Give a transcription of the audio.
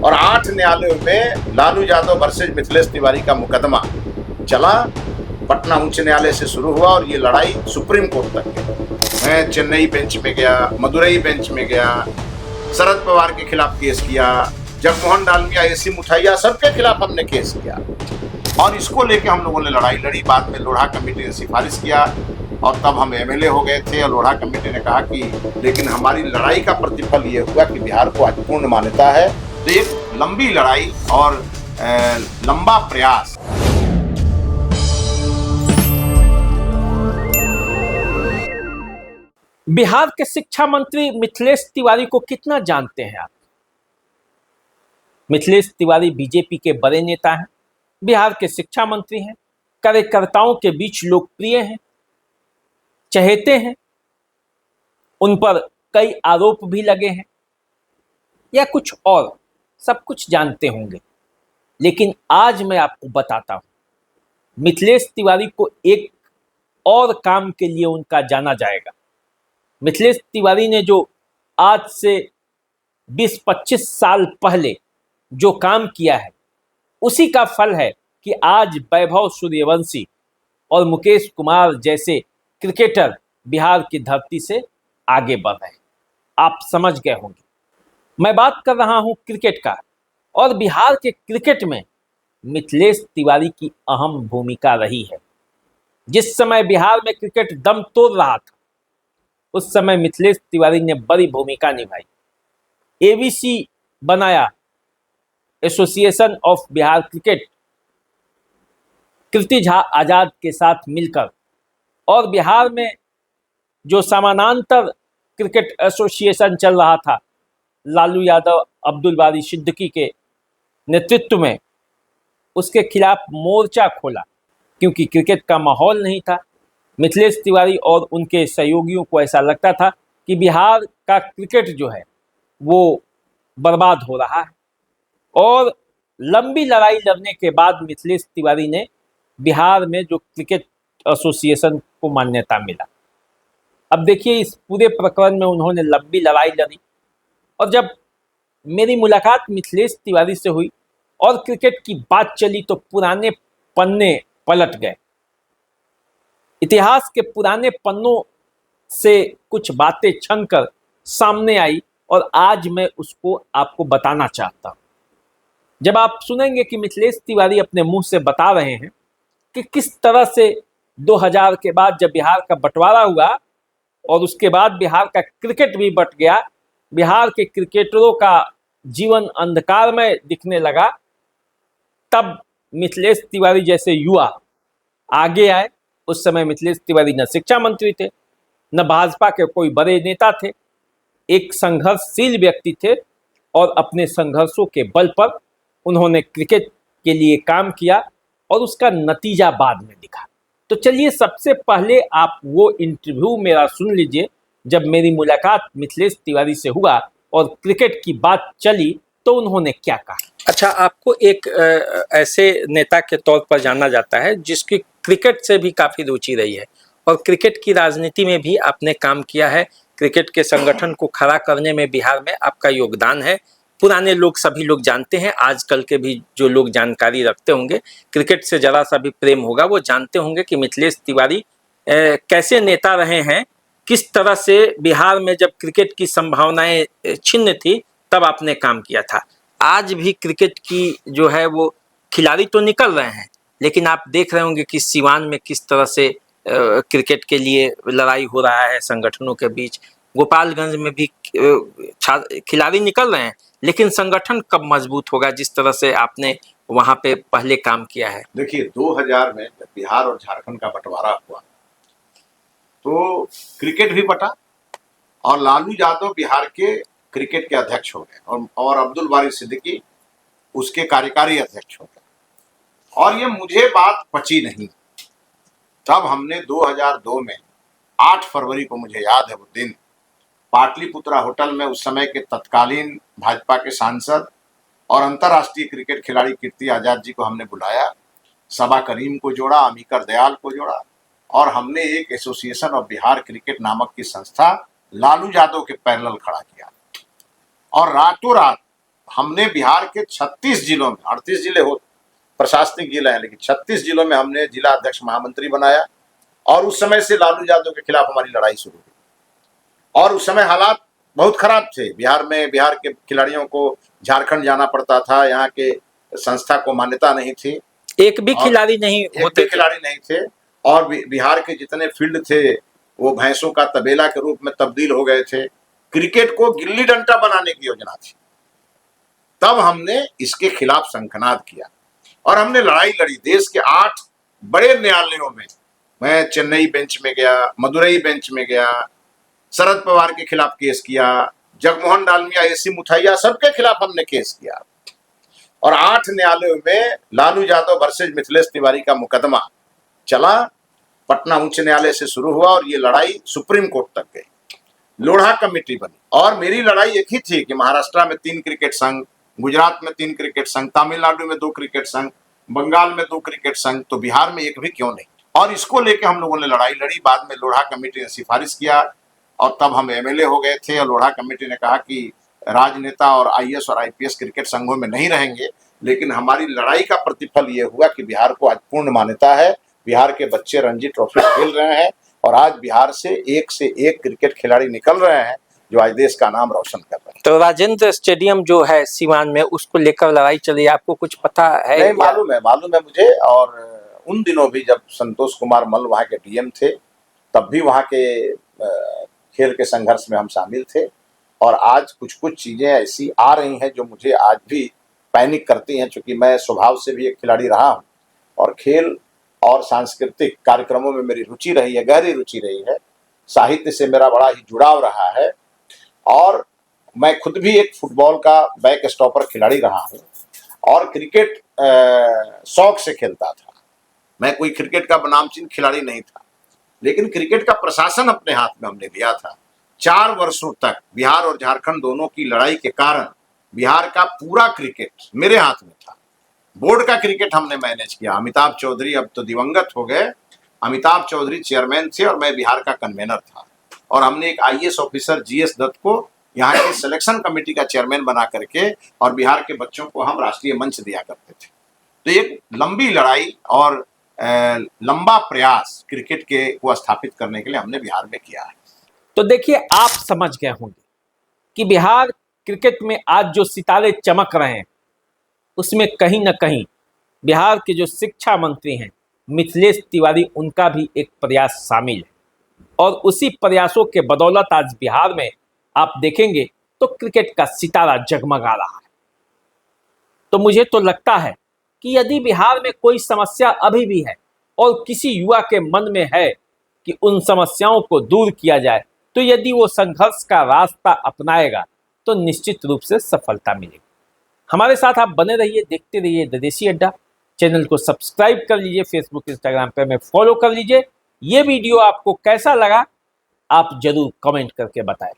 और 8 न्यायालयों में लालू यादव वर्सेज मिथिलेश तिवारी का मुकदमा चला। पटना उच्च न्यायालय से शुरू हुआ और ये लड़ाई सुप्रीम कोर्ट तक गई। मैं चेन्नई बेंच में गया, मदुरई बेंच में गया, शरद पवार के खिलाफ केस किया, जगमोहन डालमिया, एसी मुठैया, सबके खिलाफ हमने केस किया और इसको लेके हम लोगों ने लड़ाई लड़ी। बाद में लोढ़ा कमेटी ने सिफारिश किया और तब हम एमएलए हो गए थे और लोढ़ा कमेटी ने कहा कि लेकिन हमारी लड़ाई का प्रतिफल ये हुआ कि बिहार को आज पूर्ण मान्यता है। तो एक लंबी लड़ाई और लंबा प्रयास। बिहार के शिक्षा मंत्री मिथिलेश तिवारी को कितना जानते हैं आप? मिथिलेश तिवारी बीजेपी के बड़े नेता हैं, बिहार के शिक्षा मंत्री हैं, कार्यकर्ताओं के बीच लोकप्रिय हैं, चहेते हैं। उन पर कई आरोप भी लगे हैं या कुछ और, सब कुछ जानते होंगे। लेकिन आज मैं आपको बताता हूं, मिथिलेश तिवारी को एक और काम के लिए उनका जाना जाएगा। मिथिलेश तिवारी ने जो आज से 20-25 साल पहले जो काम किया है, उसी का फल है कि आज वैभव सूर्यवंशी और मुकेश कुमार जैसे क्रिकेटर बिहार की धरती से आगे बढ़ रहे हैं। आप समझ गए होंगे, मैं बात कर रहा हूं क्रिकेट का, और बिहार के क्रिकेट में मिथिलेश तिवारी की अहम भूमिका रही है। जिस समय बिहार में क्रिकेट दम तोड़ रहा था, उस समय मिथिलेश तिवारी ने बड़ी भूमिका निभाई। एबीसी बनाया, association of Bihar cricket, Kirti Jha Azad के साथ मिलकर, और बिहार में जो समानांतर क्रिकेट एसोसिएशन चल रहा था लालू यादव, अब्दुल बारी सिद्दीकी के नेतृत्व में, उसके खिलाफ मोर्चा खोला क्योंकि क्रिकेट का माहौल नहीं था। मिथिलेश तिवारी और उनके सहयोगियों को ऐसा लगता था कि बिहार का क्रिकेट जो है वो बर्बाद हो रहा है, और लंबी लड़ाई लड़ने के बाद मिथिलेश तिवारी ने बिहार में जो क्रिकेट एसोसिएशन को मान्यता मिला। अब देखिए, इस पूरे प्रकरण में उन्होंने लंबी लड़ाई लड़ी, और जब मेरी मुलाकात मिथिलेश तिवारी से हुई और क्रिकेट की बात चली तो पुराने पन्ने पलट गए। इतिहास के पुराने पन्नों से कुछ बातें छनकर सामने आई और आज मैं उसको आपको बताना चाहता हूं। जब आप सुनेंगे कि मिथिलेश तिवारी अपने मुंह से बता रहे हैं कि किस तरह से 2000 के बाद जब बिहार का बंटवारा हुआ और उसके बाद बिहार का क्रिकेट भी बंट गया, बिहार के क्रिकेटरों का जीवन अंधकारमय दिखने लगा, तब मिथिलेश तिवारी जैसे युवा आगे आए। उस समय मिथिलेश तिवारी न शिक्षा मंत्री थे, न भाजपा के कोई बड़े नेता थे, एक संघर्षशील व्यक्ति थे और अपने संघर्षों के बल पर उन्होंने क्रिकेट के लिए काम किया और उसका नतीजा बाद में दिखा। तो चलिए, सबसे पहले आप वो इंटरव्यू मेरा सुन लीजिए जब मेरी मुलाकात मिथिलेश तिवारी से हुआ और क्रिकेट की बात चली तो उन्होंने क्या कहा। अच्छा, आपको एक ऐसे नेता के तौर पर जाना जाता है जिसकी क्रिकेट से भी काफ़ी रुचि रही है और क्रिकेट की राजनीति में भी आपने काम किया है। क्रिकेट के संगठन को खड़ा करने में बिहार में आपका योगदान है। पुराने लोग, सभी लोग जानते हैं, आजकल के भी जो लोग जानकारी रखते होंगे, क्रिकेट से ज़रा सा भी प्रेम होगा, वो जानते होंगे कि मिथिलेश तिवारी कैसे नेता रहे हैं, किस तरह से बिहार में जब क्रिकेट की संभावनाएं छिन्न थी तब आपने काम किया था। आज भी क्रिकेट की जो है वो खिलाड़ी तो निकल रहे हैं, लेकिन आप देख रहे होंगे कि सीवान में किस तरह से क्रिकेट के लिए लड़ाई हो रहा है संगठनों के बीच। गोपालगंज में भी खिलाड़ी निकल रहे हैं, लेकिन संगठन कब मजबूत होगा जिस तरह से आपने वहां पे पहले काम किया है। देखिए, 2000 में जब बिहार और झारखंड का बंटवारा हुआ तो क्रिकेट भी बटा और लालू यादव बिहार के क्रिकेट के अध्यक्ष हो गए और अब्दुल बारी सिद्दीकी उसके कार्यकारी अध्यक्ष हो गए। और ये मुझे बात पची नहीं। तब हमने 2002 में 8 फरवरी को, मुझे याद है वो दिन, पाटलिपुत्रा होटल में उस समय के तत्कालीन भाजपा के सांसद और अंतर्राष्ट्रीय क्रिकेट खिलाड़ी कीर्ति आजाद जी को हमने बुलाया। सबा करीम को जोड़ा, अमीकर दयाल को जोड़ा और हमने एक एसोसिएशन ऑफ बिहार क्रिकेट नामक की संस्था लालू यादव के पैरेलल खड़ा किया और रातों रात हमने बिहार के 36 जिलों में, 38 जिले हो प्रशासनिक जिले हैं, लेकिन 36 जिलों में हमने जिला अध्यक्ष महामंत्री बनाया। और उस समय से लालू यादव के खिलाफ हमारी लड़ाई शुरू हुई। और उस समय हालात बहुत खराब थे बिहार में। बिहार के खिलाड़ियों को झारखंड जाना पड़ता था, यहाँ के संस्था को मान्यता नहीं थी, एक भी खिलाड़ी नहीं होते, खिलाड़ी नहीं थे। और बिहार के जितने फील्ड थे वो भैंसों का तबेला के रूप में तब्दील हो गए थे। क्रिकेट को गिल्ली डंडा बनाने की योजना थी। तब हमने इसके खिलाफ शंखनाद किया और हमने लड़ाई लड़ी देश के 8 बड़े न्यायालयों में। मैं चेन्नई बेंच में गया, मदुरई बेंच में गया, शरद पवार के खिलाफ केस किया, जगमोहन डालमिया, एसी मुथैया, सबके खिलाफ हमने केस किया। और 8 न्यायालयों में लालू यादव वर्सेज मिथिलेश तिवारी का मुकदमा चला। पटना उच्च न्यायालय से शुरू हुआ और ये लड़ाई सुप्रीम कोर्ट तक गई। लोढ़ा कमेटी बनी और मेरी लड़ाई एक ही थी कि महाराष्ट्र में 3 क्रिकेट संघ, गुजरात में 3 क्रिकेट संघ, तमिलनाडु में 2 क्रिकेट संघ, बंगाल में 2 क्रिकेट संघ, तो बिहार में एक भी क्यों नहीं। और इसको लेके हम लोगों ने लड़ाई लड़ी। बाद में लोढ़ा कमेटी ने सिफारिश किया और तब हम एमएलए हो गए थे। और लोढ़ा कमेटी ने कहा कि राजनेता और आईएएस और आईपीएस क्रिकेट संघों में नहीं रहेंगे, लेकिन हमारी लड़ाई का प्रतिफल ये हुआ कि बिहार को आज पूर्ण मान्यता है। बिहार के बच्चे रणजी ट्रॉफी खेल रहे हैं और आज बिहार से एक क्रिकेट खिलाड़ी निकल रहे हैं जो आज देश का नाम रोशन कर रहे हैं। तो राजेंद्र स्टेडियम जो है सीवान में, उसको लेकर लड़ाई चली, आपको कुछ पता है? नहीं, मालूम है मुझे। और उन दिनों भी जब संतोष कुमार मल्ल वहाँ के डीएम थे, तब भी वहाँ के खेल के संघर्ष में हम शामिल थे। और आज कुछ चीजें ऐसी आ रही हैं जो मुझे आज भी पैनिक करती हैं, क्योंकि मैं स्वभाव से भी एक खिलाड़ी रहा हूँ और खेल और सांस्कृतिक कार्यक्रमों में मेरी रुचि रही है, गहरी रुचि रही है। साहित्य से मेरा बड़ा ही जुड़ाव रहा है और मैं खुद भी एक फुटबॉल का बैक स्टॉपर खिलाड़ी रहा हूँ और क्रिकेट शौक से खेलता था। मैं कोई क्रिकेट का नामचीन खिलाड़ी नहीं था, लेकिन क्रिकेट का प्रशासन अपने हाथ में हमने लिया था। 4 वर्षों तक बिहार और झारखंड दोनों की लड़ाई के कारण बिहार का पूरा क्रिकेट मेरे हाथ में था। बोर्ड का क्रिकेट हमने मैनेज किया। अमिताभ चौधरी अब तो दिवंगत हो गए, अमिताभ चौधरी चेयरमैन थे और मैं बिहार का कन्वेनर था। और हमने एक आईएएस ऑफिसर जीएस दत्त को यहाँ के सिलेक्शन कमेटी का चेयरमैन बना करके और बिहार के बच्चों को हम राष्ट्रीय मंच दिया करते थे। तो एक लंबी लड़ाई और लंबा प्रयास क्रिकेट के को स्थापित करने के लिए हमने बिहार में किया है। तो देखिए, आप समझ गए होंगे कि बिहार क्रिकेट में आज जो सितारे चमक रहे हैं, उसमें कहीं ना कहीं बिहार के जो शिक्षा मंत्री हैं मिथिलेश तिवारी, उनका भी एक प्रयास शामिल है। और उसी प्रयासों के बदौलत आज बिहार में आप देखेंगे तो क्रिकेट का सितारा जगमगा रहा है। तो मुझे तो लगता है कि यदि बिहार में कोई समस्या अभी भी है और किसी युवा के मन में है कि उन समस्याओं को दूर किया जाए, तो यदि वो संघर्ष का रास्ता अपनाएगा तो निश्चित रूप से सफलता मिलेगी। हमारे साथ आप बने रहिए, देखते रहिए द देसी अड्डा। चैनल को सब्सक्राइब कर लीजिए, फेसबुक इंस्टाग्राम पे हमें फॉलो कर लीजिए। ये वीडियो आपको कैसा लगा आप जरूर कमेंट करके बताएं।